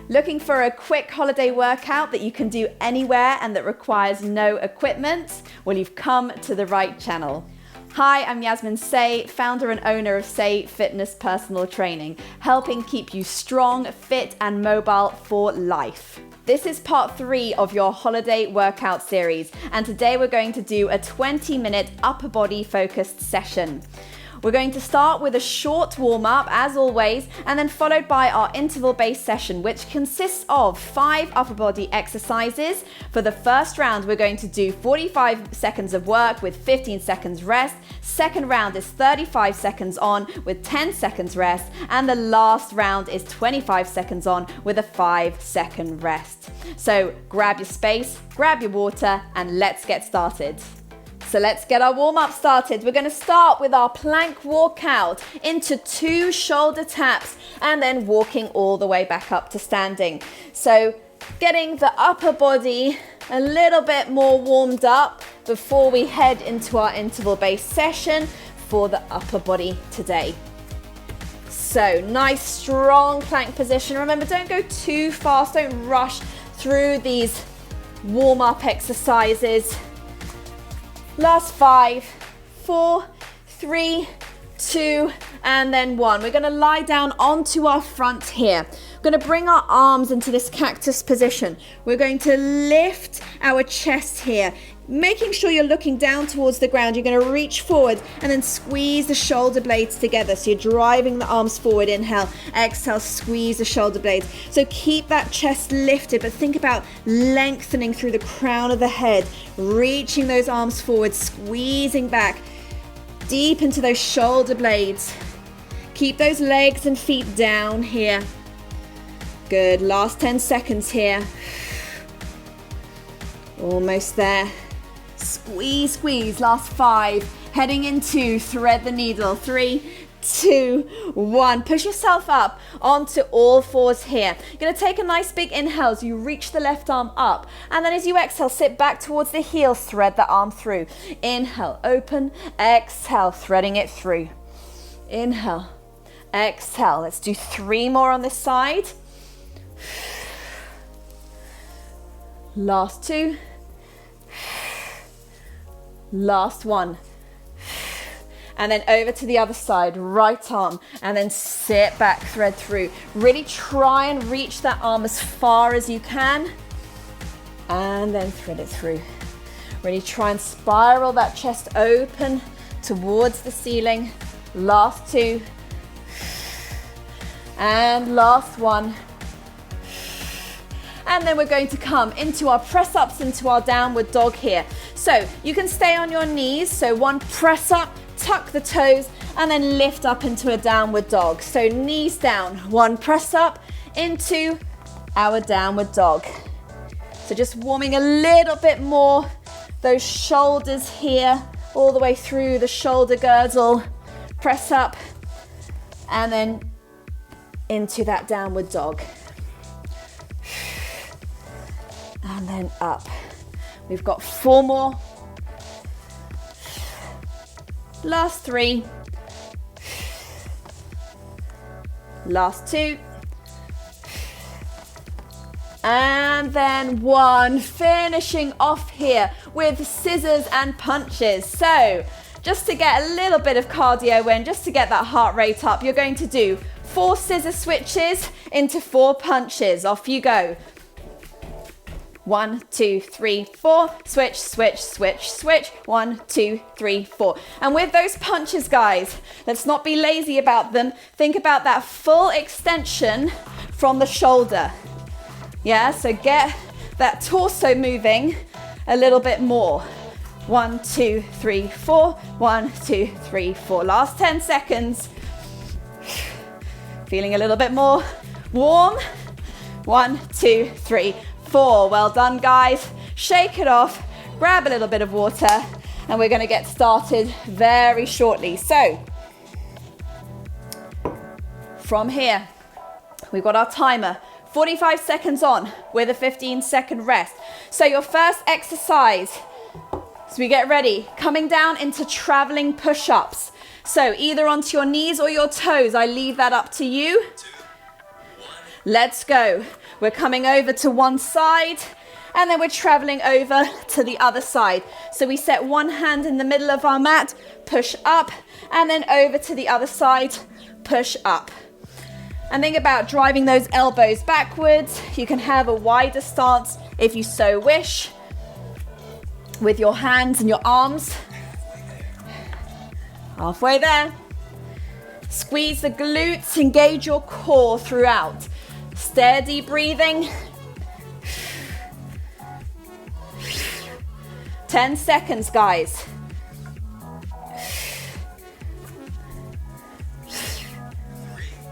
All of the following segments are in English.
Looking for a quick holiday workout that you can do anywhere and that requires no equipment? Well, you've come to the right channel. Hi, I'm Yasmine Say, founder and owner of Say Fitness Personal Training, helping keep you strong, fit and mobile for life. This is part 3 of your holiday workout series, and today we're going to do a 20-minute upper body focused session. We're going to start with a short warm-up, as always, and then followed by our interval-based session, which consists of 5 upper body exercises. For the first round, we're going to do 45 seconds of work with 15 seconds rest. Second round is 35 seconds on with 10 seconds rest. And the last round is 25 seconds on with a 5-second rest. So grab your space, grab your water, and let's get started. So let's get our warm-up started. We're going to start with our plank walkout into 2 shoulder taps and then walking all the way back up to standing. So getting the upper body a little bit more warmed up before we head into our interval-based session for the upper body today. So nice strong plank position. Remember, don't go too fast, don't rush through these warm-up exercises. Last 5, 4, 3, 2, and then 1. We're going to lie down onto our front here. We're going to bring our arms into this cactus position. We're going to lift our chest here, making sure you're looking down towards the ground. You're going to reach forward and then squeeze the shoulder blades together. So you're driving the arms forward. Inhale, exhale, squeeze the shoulder blades. So keep that chest lifted, but think about lengthening through the crown of the head, reaching those arms forward, squeezing back deep into those shoulder blades. Keep those legs and feet down here. Good. Last 10 seconds here. Almost there. Squeeze, squeeze. Last 5. Heading into thread the needle. 3, 2, 1. Push yourself up onto all fours here. You're going to take a nice big inhale as you reach the left arm up. And then as you exhale, sit back towards the heels. Thread the arm through. Inhale, open. Exhale, threading it through. Inhale, exhale. Let's do 3 more on this side. Last 2. Last 1. And then over to the other side, right arm, and then sit back, thread through. Really try and reach that arm as far as you can, and then thread it through. Really try and spiral that chest open towards the ceiling. Last 2. And last 1. And then we're going to come into our press ups, into our downward dog here. So you can stay on your knees. So 1 press up, tuck the toes, and then lift up into a downward dog. So knees down, 1 press up into our downward dog. So just warming a little bit more those shoulders here, all the way through the shoulder girdle. Press up, and then into that downward dog. And then up. We've got 4 more. Last 3. Last 2. And then 1. Finishing off here with scissors and punches. So just to get a little bit of cardio in, just to get that heart rate up, you're going to do 4 scissor switches into 4 punches. Off you go. 1, 2, 3, 4, switch, switch, switch, switch, 1, 2, 3, 4. And with those punches, guys, let's not be lazy about them. Think about that full extension from the shoulder. Yeah, so get that torso moving a little bit more. 1, 2, 3, 4, 1, 2, 3, 4. Last 10 seconds. Feeling a little bit more warm. 1, 2, 3, 4. Well done, guys. Shake it off, grab a little bit of water, and we're going to get started very shortly. So from here, we've got our timer, 45 seconds on with a 15-second rest. So your first exercise, as we get ready, coming down into traveling push-ups. So either onto your knees or your toes. I leave that up to you. Let's go. We're coming over to one side and then we're traveling over to the other side. So we set one hand in the middle of our mat, push up, and then over to the other side, push up. And think about driving those elbows backwards. You can have a wider stance if you so wish, with your hands and your arms. Halfway there. Squeeze the glutes, engage your core throughout. Steady breathing. 10 seconds, guys.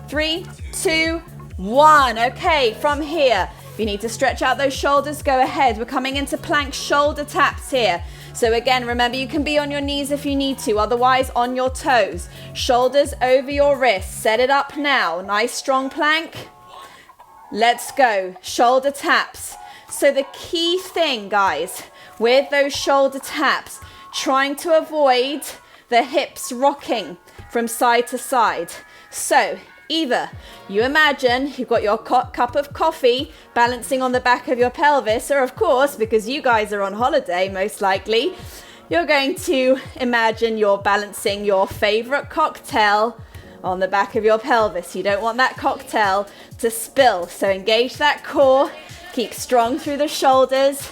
3, 2, 1. Okay, from here, if you need to stretch out those shoulders, go ahead. We're coming into plank shoulder taps here. So again, remember, you can be on your knees if you need to, otherwise on your toes. Shoulders over your wrists. Set it up now. Nice strong plank. Let's go. Shoulder taps. So the key thing, guys, with those shoulder taps, trying to avoid the hips rocking from side to side. So either you imagine you've got your cup of coffee balancing on the back of your pelvis, or of course, because you guys are on holiday most likely, you're going to imagine you're balancing your favorite cocktail on the back of your pelvis. You don't want that cocktail to spill, so engage that core, keep strong through the shoulders,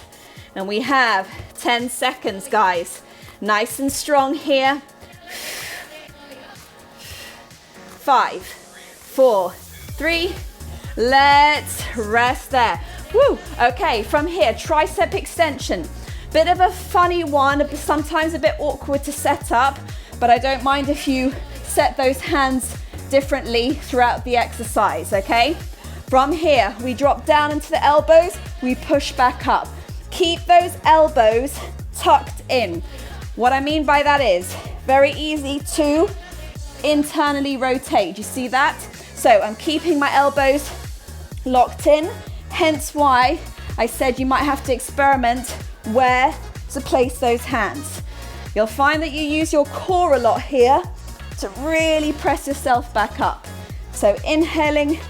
and we have 10 seconds, guys. Nice and strong here. 5, 4, 3, let's rest there. Woo! Okay, from here, tricep extension. Bit of a funny one, sometimes a bit awkward to set up, but I don't mind if you set those hands differently throughout the exercise, okay? From here, we drop down into the elbows, we push back up. Keep those elbows tucked in. What I mean by that is very easy to internally rotate. You see that? So I'm keeping my elbows locked in, hence why I said you might have to experiment where to place those hands. You'll find that you use your core a lot here to really press yourself back up. So inhaling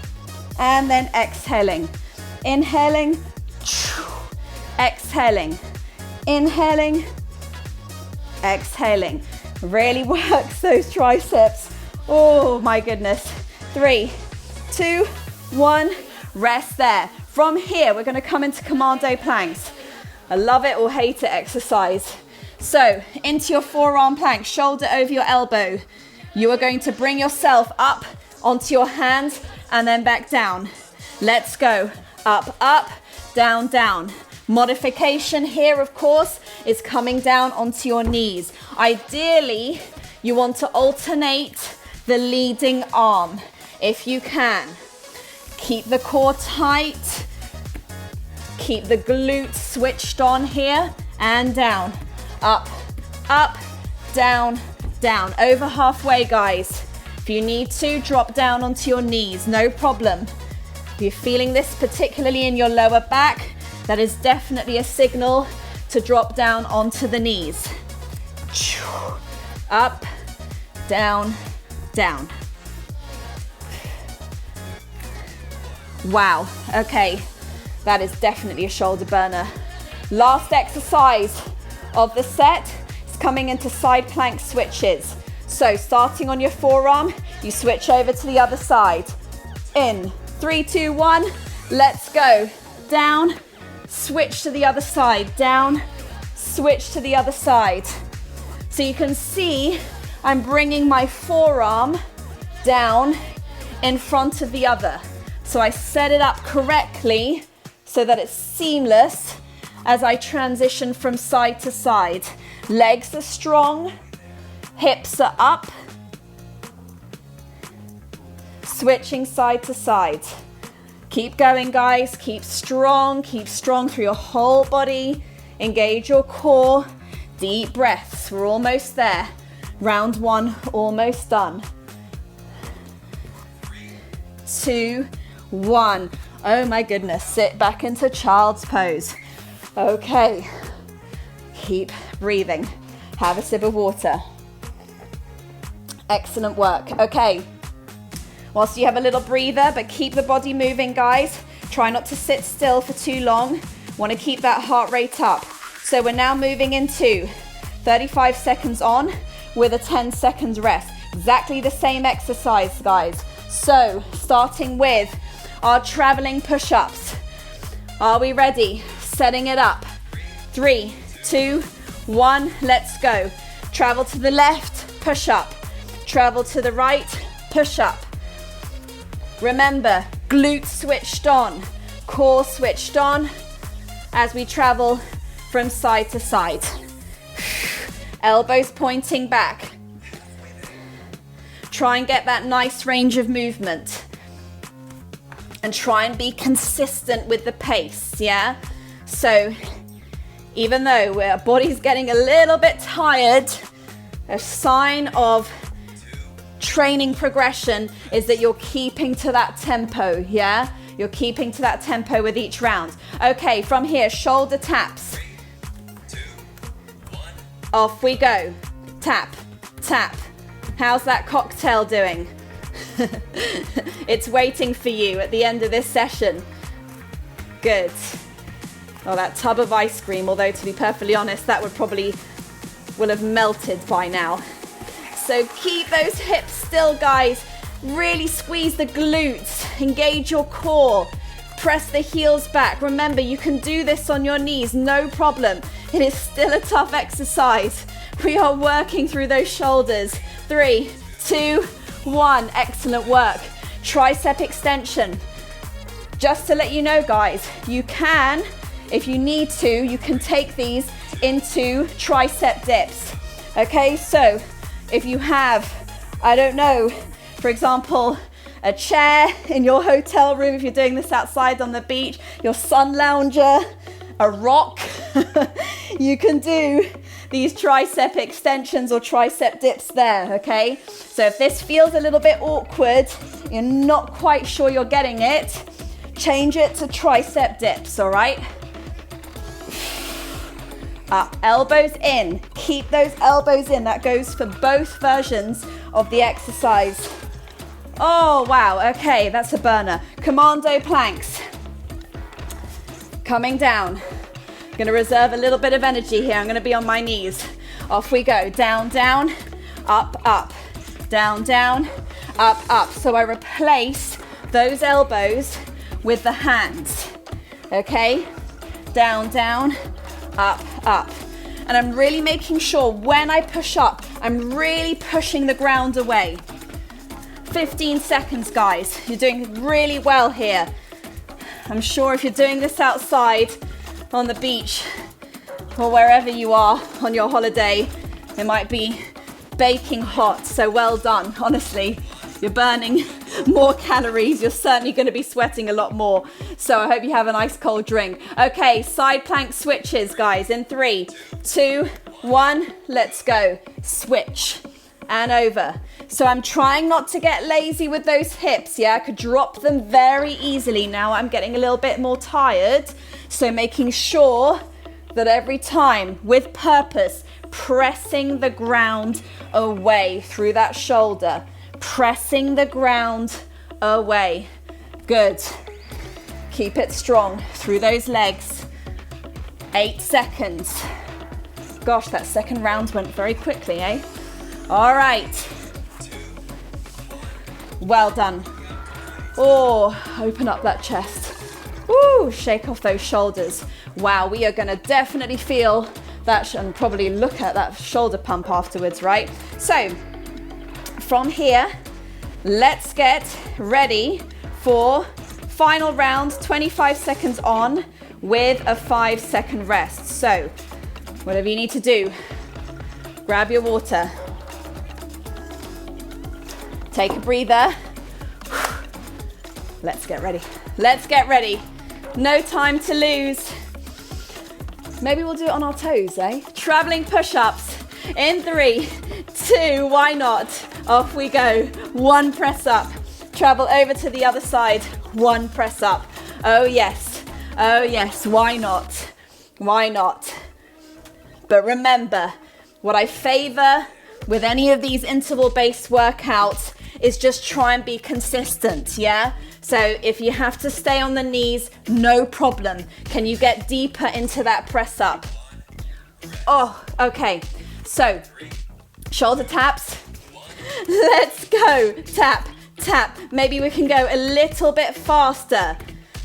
and then exhaling. Inhaling, exhaling. Inhaling, exhaling. Really works those triceps. Oh my goodness. 3, 2, 1, rest there. From here, we're going to come into commando planks. I love it or hate it exercise. So into your forearm plank, shoulder over your elbow. You are going to bring yourself up onto your hands and then back down. Let's go. Up, up, down, down. Modification here, of course, is coming down onto your knees. Ideally, you want to alternate the leading arm if you can. Keep the core tight. Keep the glutes switched on here and down. Up, up, down, down. Over halfway, guys. If you need to, drop down onto your knees, no problem. If you're feeling this particularly in your lower back, that is definitely a signal to drop down onto the knees. Up, down, down. Wow, okay, that is definitely a shoulder burner. Last exercise of the set is coming into side plank switches. So starting on your forearm, you switch over to the other side. In, 3, 2, 1, let's go. Down, switch to the other side, down, switch to the other side. So you can see I'm bringing my forearm down in front of the other. So I set it up correctly so that it's seamless as I transition from side to side. Legs are strong, hips are up, switching side to side. Keep going, guys, keep strong through your whole body. Engage your core, deep breaths, we're almost there. Round 1, almost done. 2, 1. Oh my goodness, sit back into child's pose. Okay, keep breathing. Have a sip of water. Excellent work. Okay, whilst you have a little breather, but keep the body moving, guys. Try not to sit still for too long. Want to keep that heart rate up. So we're now moving into 35 seconds on with a 10 seconds rest. Exactly the same exercise, guys. So starting with our traveling push-ups. Are we ready? Setting it up. 3, 2, 1, let's go. Travel to the left, push up. Travel to the right, push up. Remember, glutes switched on, core switched on as we travel from side to side. Elbows pointing back. Try and get that nice range of movement. And try and be consistent with the pace, yeah? So, even though our body's getting a little bit tired, a sign of training progression is that you're keeping to that tempo, yeah? You're keeping to that tempo with each round. Okay, from here, shoulder taps. 2, 1. Off we go. Tap, tap. How's that cocktail doing? It's waiting for you at the end of this session. Good. Oh, that tub of ice cream, although to be perfectly honest, that will have melted by now. So keep those hips still, guys. Really squeeze the glutes, engage your core, press the heels back. Remember, you can do this on your knees, no problem. It is still a tough exercise. We are working through those shoulders. 3, 2, 1, excellent work. Tricep extension. Just to let you know, guys, you can, if you need to, you can take these into tricep dips. Okay, so if you have, I don't know, for example, a chair in your hotel room, if you're doing this outside on the beach, your sun lounger, a rock, you can do these tricep extensions or tricep dips there, okay? So if this feels a little bit awkward, you're not quite sure you're getting it, change it to tricep dips, all right? Up, elbows in, keep those elbows in. That goes for both versions of the exercise. Oh, wow, okay, that's a burner. Commando planks. Coming down. Gonna reserve a little bit of energy here. I'm gonna be on my knees. Off we go, down, down, up, up, down, down, up, up. So I replace those elbows with the hands, okay? Down, down, up, up. And I'm really making sure when I push up, I'm really pushing the ground away. 15 seconds, guys. You're doing really well here. I'm sure if you're doing this outside on the beach or wherever you are on your holiday, it might be baking hot. So well done. Honestly, you're burning more calories. You're certainly going to be sweating a lot more. So I hope you have a nice cold drink. Okay, side plank switches, guys. In 3, 2, 1, let's go. Switch and over. So I'm trying not to get lazy with those hips, yeah? I could drop them very easily. Now I'm getting a little bit more tired. So making sure that every time, with purpose, pressing the ground away through that shoulder. Pressing the ground away. Good. Keep it strong through those legs. 8 seconds. Gosh, that second round went very quickly, eh? All right. Well done. Oh, open up that chest. Woo, shake off those shoulders. Wow, we are gonna definitely feel that and probably look at that shoulder pump afterwards, right? So, from here, let's get ready for final round, 25 seconds on with a 5-second rest. So, whatever you need to do, grab your water. Take a breather. Let's get ready. Let's get ready. No time to lose. Maybe we'll do it on our toes, eh? Traveling push-ups. In 3, 2, why not? Off we go. 1 press up. Travel over to the other side. 1 press up. Oh yes. Oh yes. Why not? Why not? But remember, what I favor with any of these interval-based workouts is just try and be consistent, yeah? So if you have to stay on the knees, no problem. Can you get deeper into that press up? Oh, okay. So, shoulder taps. Let's go. Tap, tap. Maybe we can go a little bit faster.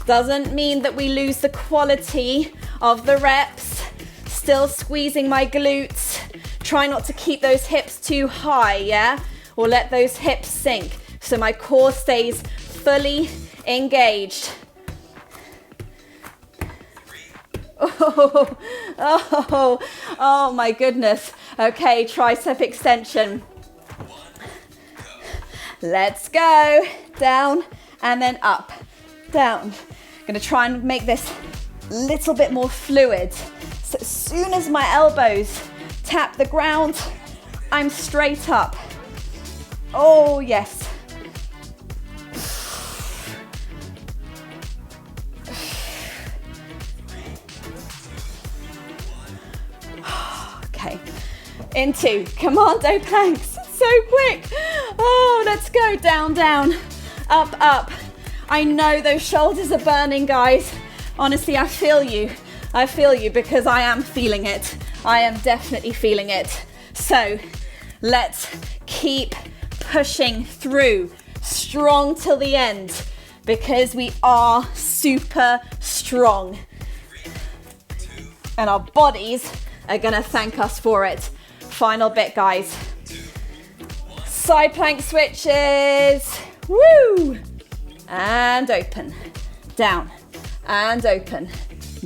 Doesn't mean that we lose the quality of the reps. Still squeezing my glutes. Try not to keep those hips too high, yeah? Or let those hips sink so my core stays fully engaged. Oh my goodness. Okay, tricep extension. Let's go. Down and then up. Down. I'm gonna try and make this a little bit more fluid. So as soon as my elbows tap the ground, I'm straight up. Oh yes. Okay, into commando planks, so quick. Oh, let's go, down, down, up, up. I know those shoulders are burning, guys. Honestly, I feel you because I am feeling it. I am definitely feeling it. So let's keep pushing through, strong till the end, because we are super strong. And our bodies are gonna thank us for it. Final bit, guys. Side plank switches. Woo! And open. Down. And open.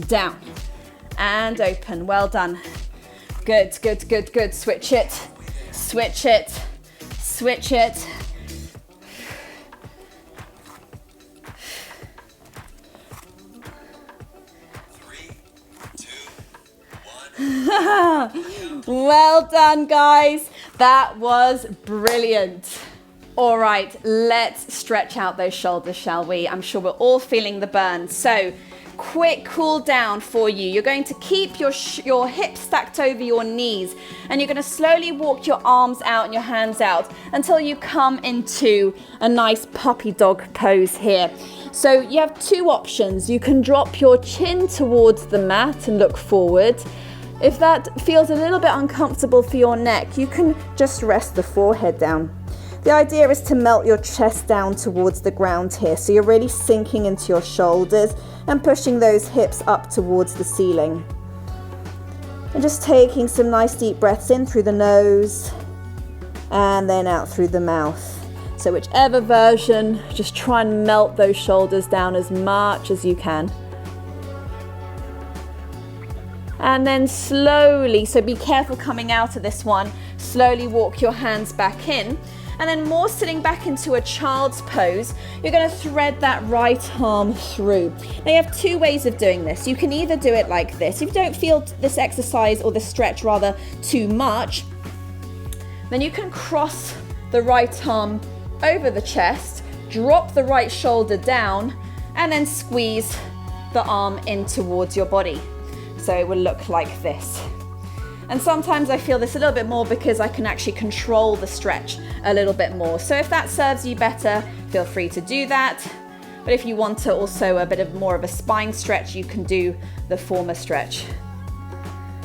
Down. And open. Well done. Good, good, good, good. Switch it. Switch it. Switch it. Well done, guys. That was brilliant. All right, let's stretch out those shoulders, shall we? I'm sure we're all feeling the burn. So, quick cool down for you. You're going to keep your hips stacked over your knees, and you're going to slowly walk your arms out and your hands out until you come into a nice puppy dog pose here. So you have two options. You can drop your chin towards the mat and look forward. If that feels a little bit uncomfortable for your neck, you can just rest the forehead down. The idea is to melt your chest down towards the ground here, so you're really sinking into your shoulders and pushing those hips up towards the ceiling. And just taking some nice deep breaths in through the nose and then out through the mouth. So whichever version, just try and melt those shoulders down as much as you can. And then slowly, so be careful coming out of this one, slowly walk your hands back in. And then more sitting back into a child's pose, you're going to thread that right arm through. Now you have two ways of doing this. You can either do it like this. If you don't feel this exercise or the stretch rather too much, then you can cross the right arm over the chest, drop the right shoulder down, and then squeeze the arm in towards your body. So it will look like this. And sometimes I feel this a little bit more because I can actually control the stretch a little bit more. So if that serves you better, feel free to do that. But if you want to also a bit of more of a spine stretch, you can do the former stretch.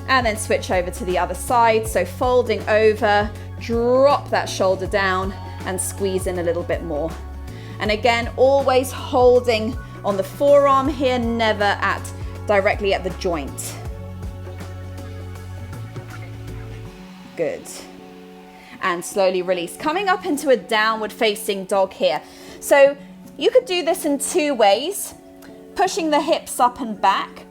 And then switch over to the other side. So folding over, drop that shoulder down and squeeze in a little bit more. And again, always holding on the forearm here, never directly at the joint. Good. And slowly release. Coming up into a downward facing dog here. So you could do this in two ways. Pushing the hips up and back.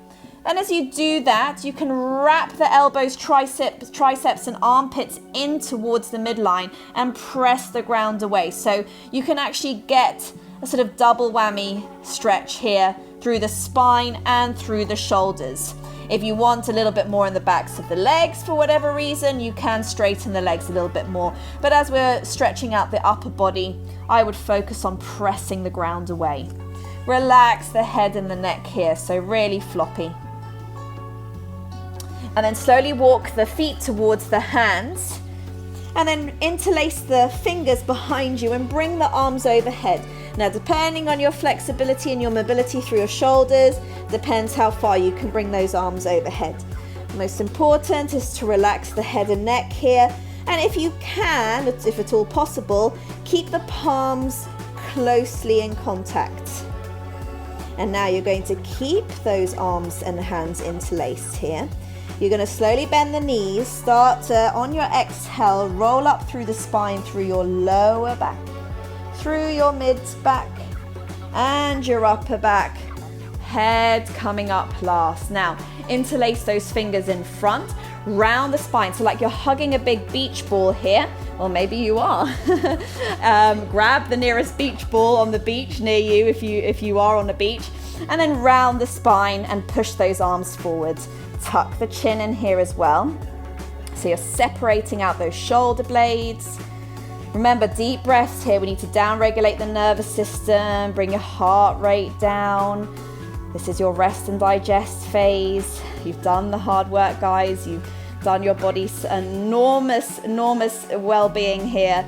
And as you do that, you can wrap the elbows, triceps and armpits in towards the midline and press the ground away. So you can actually get a sort of double whammy stretch here through the spine and through the shoulders. If you want a little bit more in the backs of the legs for whatever reason, you can straighten the legs a little bit more. But as we're stretching out the upper body, I would focus on pressing the ground away. Relax the head and the neck here, so really floppy. And then slowly walk the feet towards the hands. And then interlace the fingers behind you and bring the arms overhead. Now, depending on your flexibility and your mobility through your shoulders, depends how far you can bring those arms overhead. Most important is to relax the head and neck here. And if you can, if at all possible, keep the palms closely in contact. And now you're going to keep those arms and hands interlaced here. You're going to slowly bend the knees. Start to, on your exhale, roll up through the spine, through your lower back, through your mid back, and your upper back. Head coming up last. Now, interlace those fingers in front, round the spine. So like you're hugging a big beach ball here. Well, maybe you are. Grab the nearest beach ball on the beach near you if you are on the beach. And then round the spine and push those arms forward. Tuck the chin in here as well. So you're separating out those shoulder blades. Remember, deep breaths here. We need to down-regulate the nervous system, bring your heart rate down. This is your rest and digest phase. You've done the hard work, guys. You've done your body's enormous well-being here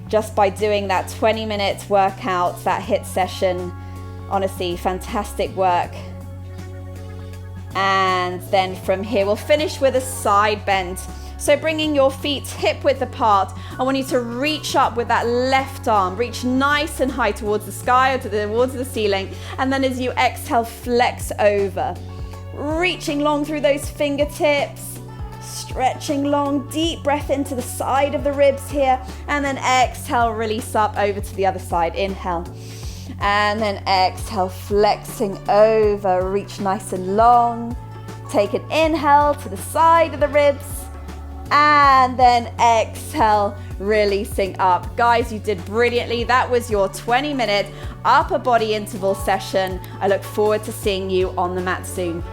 just by doing that 20-minute workout, that HIIT session. Honestly, fantastic work. And then from here, we'll finish with a side bend. So bringing your feet hip width apart, I want you to reach up with that left arm. Reach nice and high towards the sky or towards the ceiling. And then as you exhale, flex over. Reaching long through those fingertips. Stretching long, deep breath into the side of the ribs here. And then exhale, release up over to the other side. Inhale. And then exhale, flexing over. Reach nice and long. Take an inhale to the side of the ribs. And then exhale, releasing up. Guys, you did brilliantly. That was your 20-minute upper body interval session. I look forward to seeing you on the mat soon.